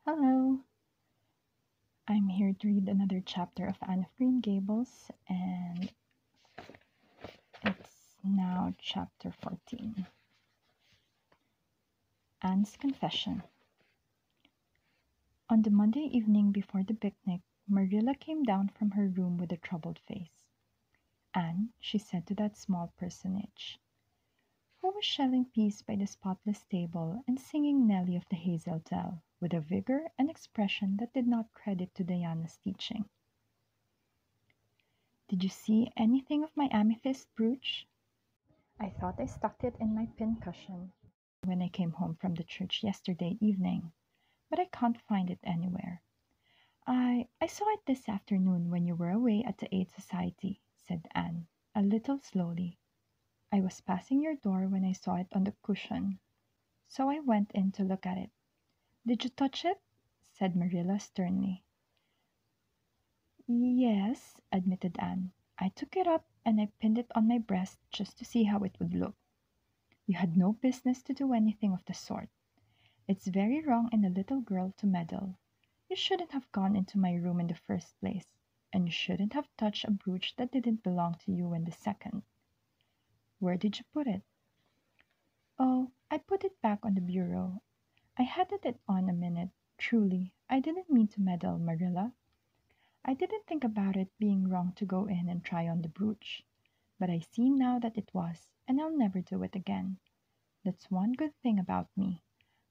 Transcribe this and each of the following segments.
Hello, I'm here to read another chapter of Anne of Green Gables, and it's now chapter 14. Anne's Confession. On the Monday evening before the picnic, Marilla came down from her room with a troubled face. Anne, she said to that small personage, who was shelling peas by the spotless table and singing Nellie of the Hazel Dell with a vigor and expression that did not credit to Diana's teaching. Did you see anything of my amethyst brooch? I thought I stuck it in my pincushion when I came home from the church yesterday evening, but I can't find it anywhere. I saw it this afternoon when you were away at the Aid Society, said Anne, a little slowly. I was passing your door when I saw it on the cushion, so I went in to look at it. Did you touch it? Said Marilla sternly. Yes, admitted Anne. I took it up and I pinned it on my breast just to see how it would look. You had no business to do anything of the sort. It's very wrong in a little girl to meddle. You shouldn't have gone into my room in the first place, and you shouldn't have touched a brooch that didn't belong to you in the second. Where did you put it? Oh, I put it back on the bureau. I had it on a minute. Truly, I didn't mean to meddle, Marilla. I didn't think about it being wrong to go in and try on the brooch, but I see now that it was, and I'll never do it again. That's one good thing about me.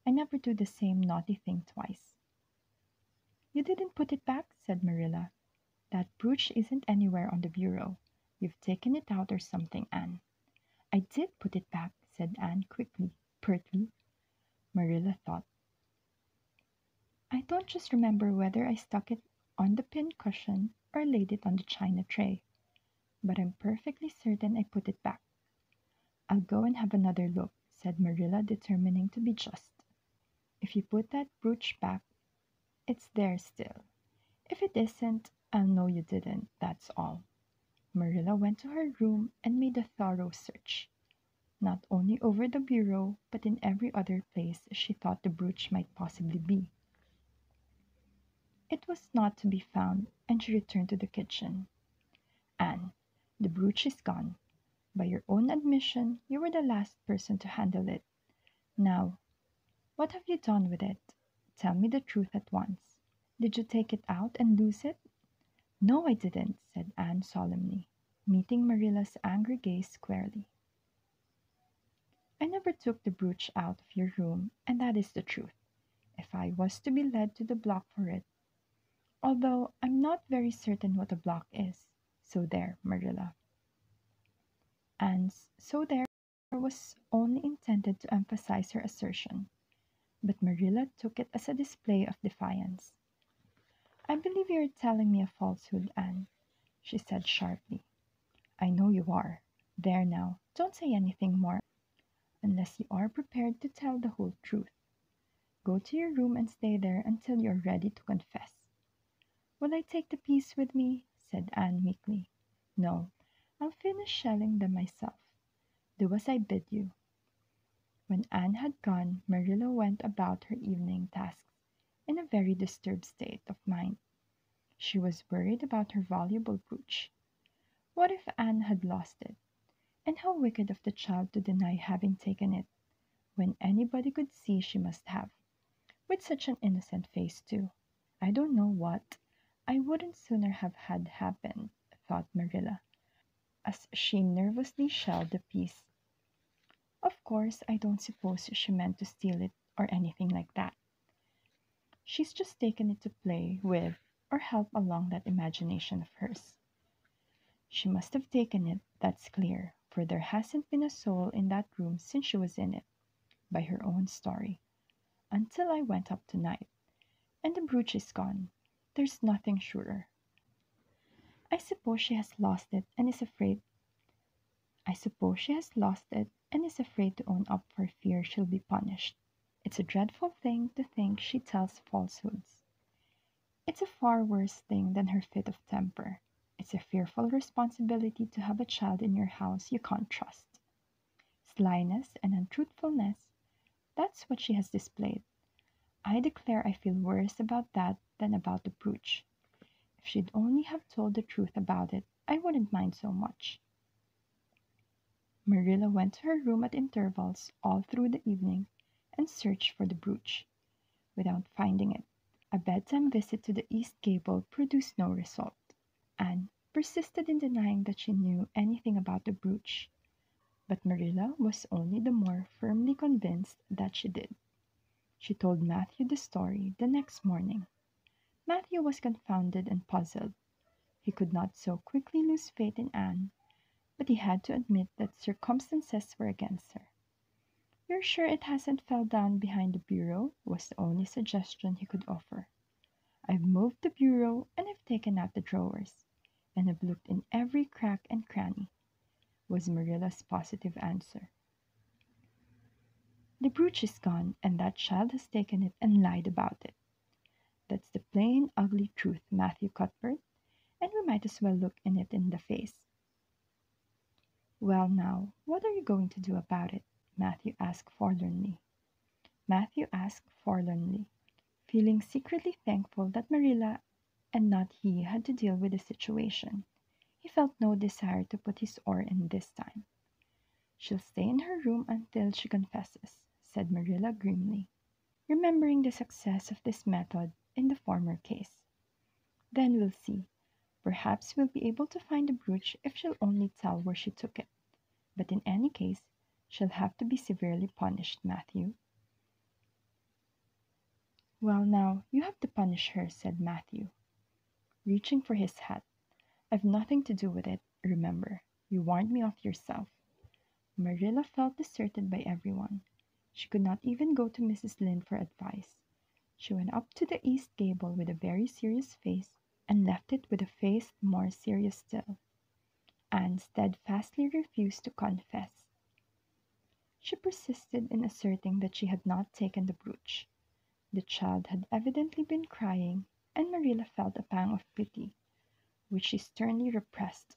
I never do the same naughty thing twice. You didn't put it back, said Marilla. That brooch isn't anywhere on the bureau. You've taken it out or something, Anne. I did put it back, said Anne quickly, pertly. Marilla thought. I don't just remember whether I stuck it on the pincushion or laid it on the china tray, but I'm perfectly certain I put it back. I'll go and have another look, said Marilla, determining to be just. If you put that brooch back, it's there still. If it isn't, I'll know you didn't, that's all. Marilla went to her room and made a thorough search, not only over the bureau, but in every other place she thought the brooch might possibly be. It was not to be found, and she returned to the kitchen. Anne, the brooch is gone. By your own admission, you were the last person to handle it. Now, what have you done with it? Tell me the truth at once. Did you take it out and lose it? No, I didn't, said Anne solemnly, meeting Marilla's angry gaze squarely. I never took the brooch out of your room, and that is the truth, if I was to be led to the block for it. Although I'm not very certain what a block is. So there, Marilla. Anne's "so there" was only intended to emphasize her assertion, but Marilla took it as a display of defiance. I believe you're telling me a falsehood, Anne, she said sharply. I know you are. There now, don't say anything more unless you are prepared to tell the whole truth. Go to your room and stay there until you're ready to confess. Will I take the peas with me? Said Anne meekly. No, I'll finish shelling them myself. Do as I bid you. When Anne had gone, Marilla went about her evening tasks in a very disturbed state of mind. She was worried about her valuable brooch. What if Anne had lost it? And how wicked of the child to deny having taken it, when anybody could see she must have. With such an innocent face, too. I don't know what I wouldn't sooner have had happen, thought Marilla, as she nervously shelled the piece. Of course, I don't suppose she meant to steal it or anything like that. She's just taken it to play with or help along that imagination of hers. She must have taken it, that's clear, for there hasn't been a soul in that room since she was in it, by her own story, until I went up tonight. And the brooch is gone. There's nothing surer. I suppose she has lost it and is afraid. I suppose she has lost it and is afraid to own up for fear she'll be punished. It's a dreadful thing to think she tells falsehoods. It's a far worse thing than her fit of temper. It's a fearful responsibility to have a child in your house you can't trust. Slyness and untruthfulness, that's what she has displayed. I declare I feel worse about that than about the brooch. If she'd only have told the truth about it, I wouldn't mind so much. Marilla went to her room at intervals all through the evening and searched for the brooch. Without finding it, a bedtime visit to the east gable produced no result. Anne persisted in denying that she knew anything about the brooch, but Marilla was only the more firmly convinced that she did. She told Matthew the story the next morning. Matthew was confounded and puzzled. He could not so quickly lose faith in Anne, but he had to admit that circumstances were against her. "You're sure it hasn't fell down behind the bureau?" was the only suggestion he could offer. "I've moved the bureau and I've taken out the drawers, and I've looked in every crack and cranny," was Marilla's positive answer. "The brooch is gone, and that child has taken it and lied about it. That's the plain, ugly truth, Matthew Cuthbert, and we might as well look it in the face." "Well now, what are you going to do about it?" Matthew asked forlornly. Feeling secretly thankful that Marilla and not he had to deal with the situation. He felt no desire to put his oar in this time. "She'll stay in her room until she confesses," said Marilla grimly, remembering the success of this method in the former case. "Then we'll see. Perhaps we'll be able to find the brooch if she'll only tell where she took it. But in any case, she'll have to be severely punished, Matthew." "Well now, you have to punish her," said Matthew, reaching for his hat. "I've nothing to do with it, remember. You warned me off yourself." Marilla felt deserted by everyone. She could not even go to Mrs. Lynde for advice. She went up to the east gable with a very serious face and left it with a face more serious still. Anne steadfastly refused to confess. She persisted in asserting that she had not taken the brooch. The child had evidently been crying, and Marilla felt a pang of pity, which she sternly repressed.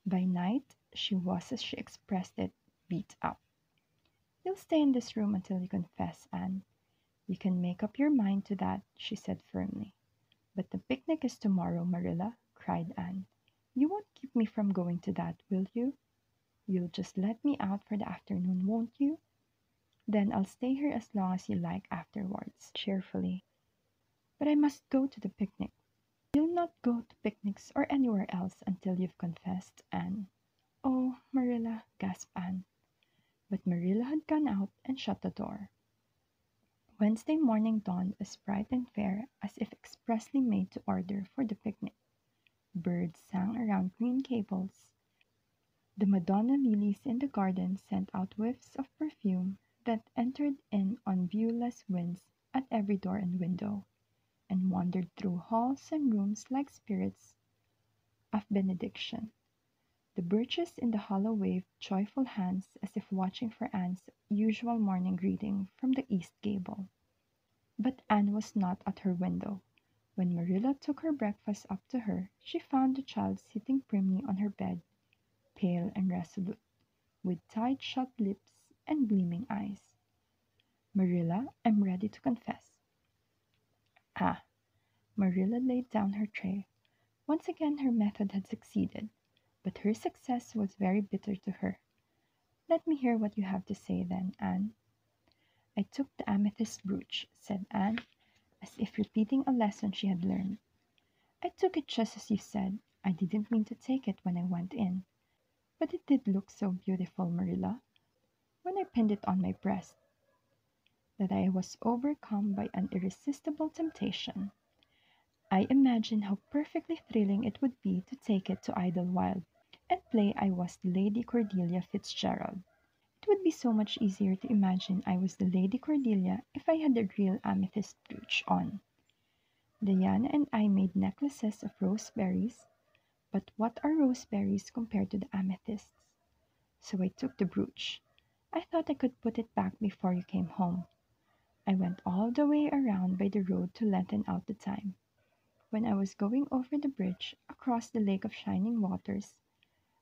By night she was, as she expressed it, beat up. "You'll stay in this room until you confess, Anne. You can make up your mind to that," she said firmly. "But the picnic is tomorrow, Marilla," cried Anne. "You won't keep me from going to that, will you? You'll just let me out for the afternoon, won't you? Then I'll stay here as long as you like afterwards," cheerfully. "But I must go to the picnic." "You'll not go to picnics or anywhere else until you've confessed, Anne." "Oh, Marilla," gasped Anne. But Marilla had gone out and shut the door. Wednesday morning dawned as bright and fair as if expressly made to order for the picnic. Birds sang around Green Gables. The Madonna lilies in the garden sent out whiffs of perfume that entered in on viewless winds at every door and window, and wandered through halls and rooms like spirits of benediction. The birches in the hollow waved joyful hands as if watching for Anne's usual morning greeting from the east gable. But Anne was not at her window. When Marilla took her breakfast up to her, she found the child sitting primly on her bed, pale and resolute, with tight shut lips and gleaming eyes. "Marilla, I'm ready to confess." "Ah!" Marilla laid down her tray. Once again her method had succeeded, but her success was very bitter to her. "Let me hear what you have to say then, Anne." "I took the amethyst brooch," said Anne, as if repeating a lesson she had learned. "I took it just as you said. I didn't mean to take it when I went in. But it did look so beautiful, Marilla, when I pinned it on my breast, that I was overcome by an irresistible temptation. I imagined how perfectly thrilling it would be to take it to Idlewild and play I was the Lady Cordelia Fitzgerald. It would be so much easier to imagine I was the Lady Cordelia if I had the real amethyst brooch on. Diana and I made necklaces of roseberries, but what are roseberries compared to the amethysts? So I took the brooch. I thought I could put it back before you came home. I went all the way around by the road to lengthen out the time. When I was going over the bridge across the lake of shining waters,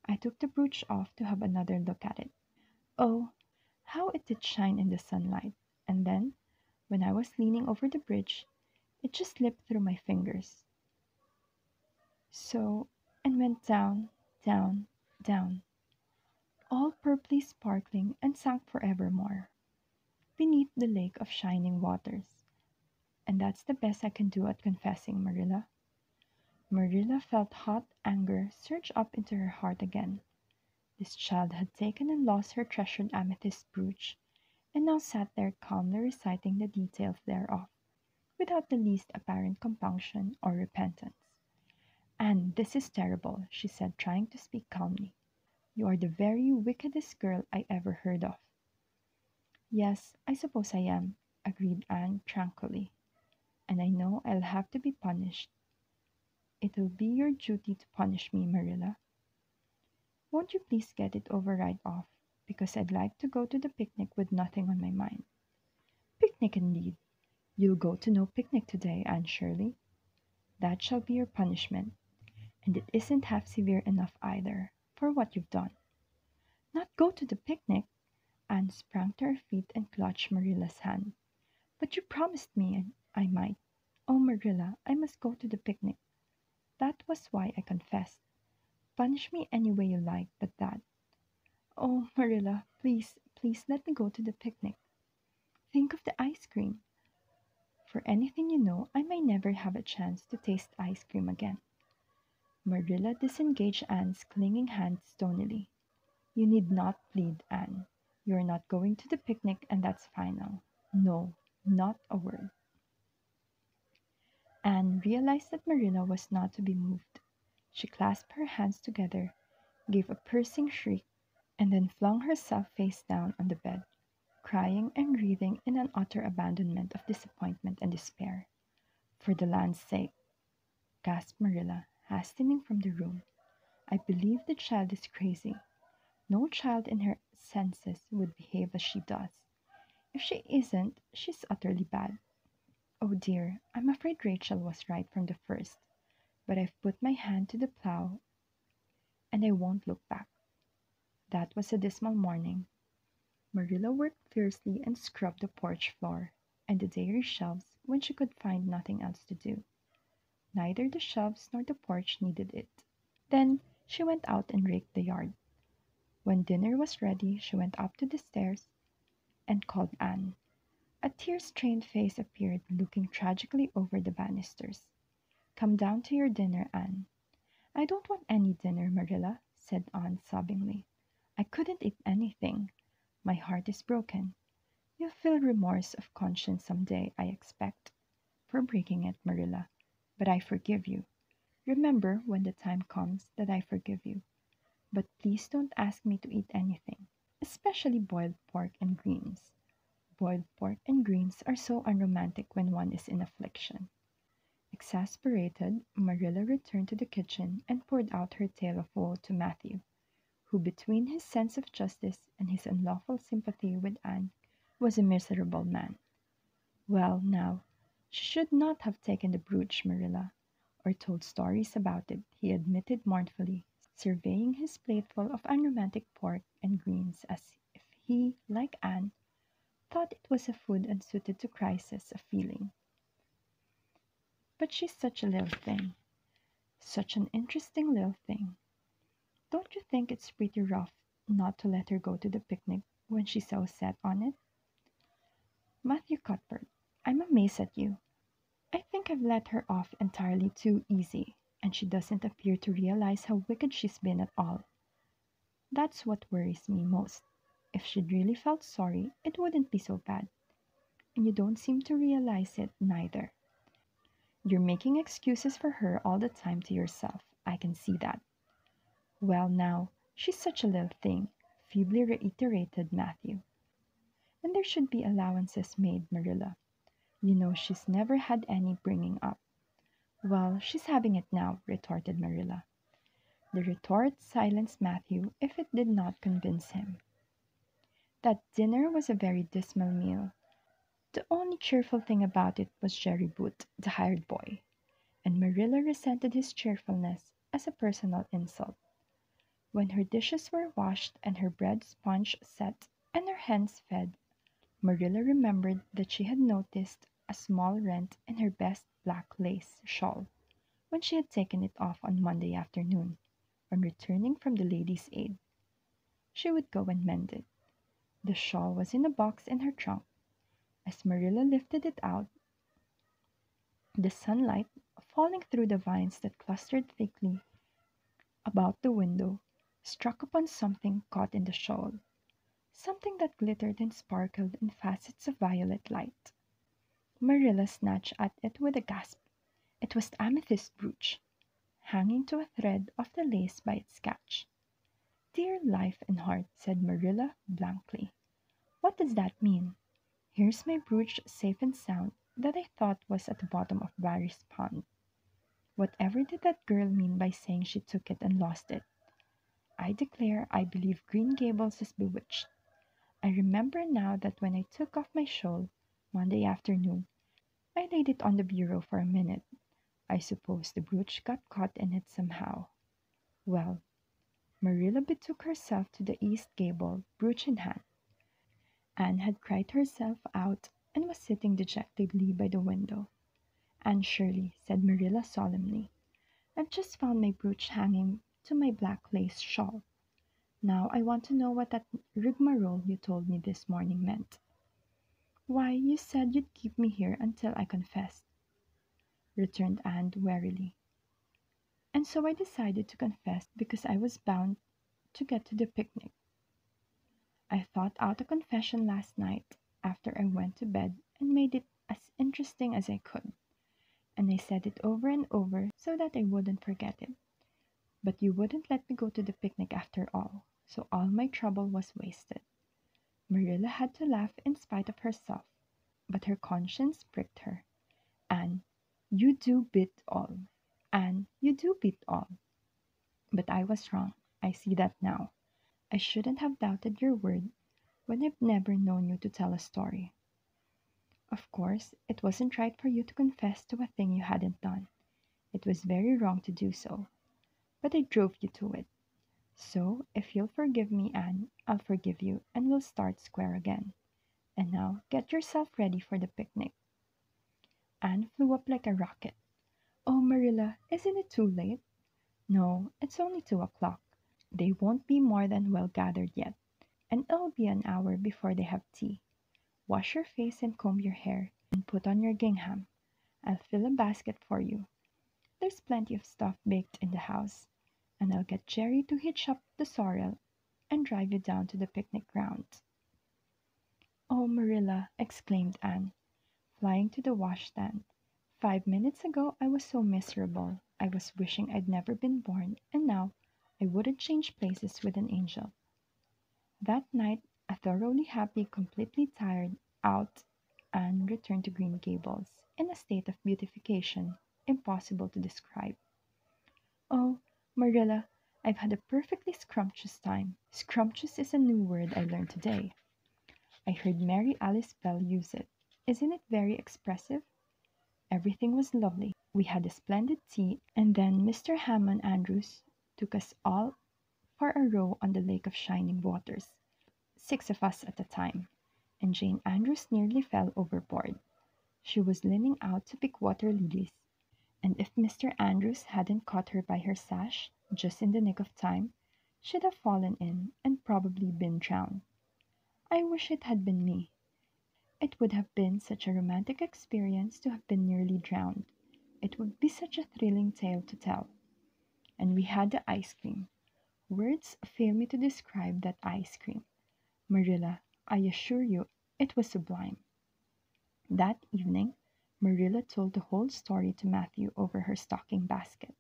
I took the brooch off to have another look at it. Oh, how it did shine in the sunlight! And then, When I was leaning over the bridge, it just slipped through my fingers. So, and went down, down, down, all purply sparkling and sank forevermore, beneath the lake of shining waters. And that's the best I can do at confessing, Marilla. Marilla felt hot anger surge up into her heart again. This child had taken and lost her treasured amethyst brooch, and now sat there calmly reciting the details thereof, without the least apparent compunction or repentance. "And this is terrible," she said, trying to speak calmly. "You are the very wickedest girl I ever heard of." "Yes, I suppose I am," agreed Anne tranquilly. "And I know I'll have to be punished. It'll be your duty to punish me, Marilla. Won't you please get it over right off, because I'd like to go to the picnic with nothing on my mind." "Picnic indeed! You'll go to no picnic today, Anne Shirley. That shall be your punishment, and it isn't half severe enough either, for what you've done." "Not go to the picnic!" Anne sprang to her feet and clutched Marilla's hand. "But you promised me I might. Oh, Marilla, I must go to the picnic. That was why I confessed. Punish me any way you like, but that. Oh, Marilla, please, please let me go to the picnic. Think of the ice cream. For anything you know, I may never have a chance to taste ice cream again." Marilla disengaged Anne's clinging hand stonily. "You need not plead, Anne. You are not going to the picnic, and that's final. No, not a word." Anne realized that Marilla was not to be moved. She clasped her hands together, gave a piercing shriek, and then flung herself face down on the bed, crying and breathing in an utter abandonment of disappointment and despair. "For the land's sake," gasped Marilla, hastening from the room, "I believe the child is crazy. No child in her senses would behave as she does. If she isn't, she's utterly bad. Oh dear, I'm afraid Rachel was right from the first, but I've put my hand to the plow and I won't look back." That was a dismal morning. Marilla worked fiercely and scrubbed the porch floor and the dairy shelves when she could find nothing else to do. Neither the shelves nor the porch needed it. Then she went out and raked the yard. When dinner was ready, she went up to the stairs and called Anne. A tear-stained face appeared, looking tragically over the banisters. "Come down to your dinner, Anne." "I don't want any dinner, Marilla," said Anne sobbingly. "I couldn't eat anything. My heart is broken. You'll feel remorse of conscience some day, I expect, for breaking it, Marilla. But I forgive you. Remember, when the time comes, that I forgive you. But please don't ask me to eat anything, especially boiled pork and greens. Boiled pork and greens are so unromantic when one is in affliction." Exasperated, Marilla returned to the kitchen and poured out her tale of woe to Matthew, who, between his sense of justice and his unlawful sympathy with Anne, was a miserable man. "Well, now, she should not have taken the brooch, Marilla, or told stories about it," he admitted mournfully, surveying his plateful of unromantic pork and greens as if he, like Anne, thought it was a food unsuited to crises of feeling. "But she's such a little thing. Such an interesting little thing. Don't you think it's pretty rough not to let her go to the picnic when she's so set on it?" "Matthew Cuthbert, I'm amazed at you. I think I've let her off entirely too easy, and she doesn't appear to realize how wicked she's been at all. That's what worries me most. If she'd really felt sorry, it wouldn't be so bad. And you don't seem to realize it, neither. You're making excuses for her all the time to yourself. I can see that." "Well, now, she's such a little thing," feebly reiterated Matthew. "And there should be allowances made, Marilla. You know she's never had any bringing up." "Well, she's having it now," retorted Marilla. The retort silenced Matthew if it did not convince him. That dinner was a very dismal meal. The only cheerful thing about it was Jerry Boot, the hired boy, and Marilla resented his cheerfulness as a personal insult. When her dishes were washed and her bread sponge set and her hens fed, Marilla remembered that she had noticed a small rent in her best black lace shawl when she had taken it off on Monday afternoon on returning from the Ladies' Aid. She would go and mend it. The shawl was in a box in her trunk. As Marilla lifted it out, the sunlight, falling through the vines that clustered thickly about the window, struck upon something caught in the shawl, something that glittered and sparkled in facets of violet light. Marilla snatched at it with a gasp. It was the amethyst brooch, hanging to a thread of the lace by its catch. "Dear life and heart," said Marilla blankly. "What does that mean? Here's my brooch safe and sound that I thought was at the bottom of Barry's pond. Whatever did that girl mean by saying she took it and lost it? I declare I believe Green Gables is bewitched. I remember now that when I took off my shawl Monday afternoon, I laid it on the bureau for a minute. I suppose the brooch got caught in it somehow. Well," Marilla betook herself to the east gable, brooch in hand. Anne had cried herself out and was sitting dejectedly by the window. "Anne Shirley," said Marilla solemnly, "I've just found my brooch hanging to my black lace shawl. Now I want to know what that rigmarole you told me this morning meant." "Why, you said you'd keep me here until I confessed," returned Anne wearily. "And so I decided to confess because I was bound to get to the picnic. I thought out a confession last night after I went to bed and made it as interesting as I could, and I said it over and over so that I wouldn't forget it. But you wouldn't let me go to the picnic after all, so all my trouble was wasted." Marilla had to laugh in spite of herself, but her conscience pricked her. "Anne, you do beat all. Anne, you do beat all. But I was wrong. I see that now. I shouldn't have doubted your word when I've never known you to tell a story. Of course, it wasn't right for you to confess to a thing you hadn't done. It was very wrong to do so. But I drove you to it. So, if you'll forgive me, Anne, I'll forgive you and we'll start square again. And now, get yourself ready for the picnic." Anne flew up like a rocket. "Oh, Marilla, isn't it too late?" "No, it's only 2 o'clock. They won't be more than well gathered yet, and it'll be an hour before they have tea. Wash your face and comb your hair, and put on your gingham. I'll fill a basket for you. There's plenty of stuff baked in the house, and I'll get Jerry to hitch up the sorrel and drive you down to the picnic grounds." "Oh, Marilla," exclaimed Anne, flying to the washstand. "5 minutes ago I was so miserable. I was wishing I'd never been born, and now I wouldn't change places with an angel." That night, a thoroughly happy, completely tired out Anne returned to Green Gables in a state of beatification impossible to describe. "Oh, Marilla, I've had a perfectly scrumptious time. Scrumptious is a new word I learned today. I heard Mary Alice Bell use it. Isn't it very expressive? Everything was lovely. We had a splendid tea, and then Mr. Hammond Andrews took us all for a row on the Lake of Shining Waters, 6 of us at a time, and Jane Andrews nearly fell overboard. She was leaning out to pick water lilies, and if Mr. Andrews hadn't caught her by her sash just in the nick of time, she'd have fallen in and probably been drowned. I wish it had been me. It would have been such a romantic experience to have been nearly drowned. It would be such a thrilling tale to tell. And we had the ice cream. Words fail me to describe that ice cream. Marilla, I assure you it was sublime." That evening Marilla told the whole story to Matthew over her stocking basket.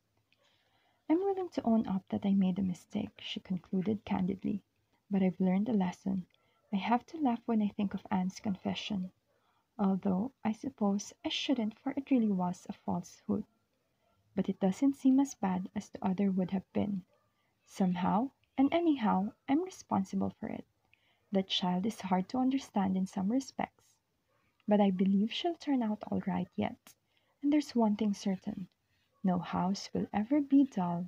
"I'm willing to own up that I made a mistake," she concluded candidly, "but I've learned a lesson. I have to laugh when I think of Anne's confession, although I suppose I shouldn't, for it really was a falsehood. But it doesn't seem as bad as the other would have been. Somehow and anyhow I'm responsible for it. That child is hard to understand in some respects, but I believe she'll turn out all right yet. And there's one thing certain, no house will ever be dull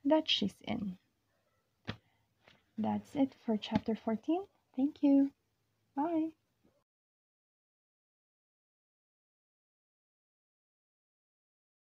that she's in." That's it for chapter 14. Thank you. Bye.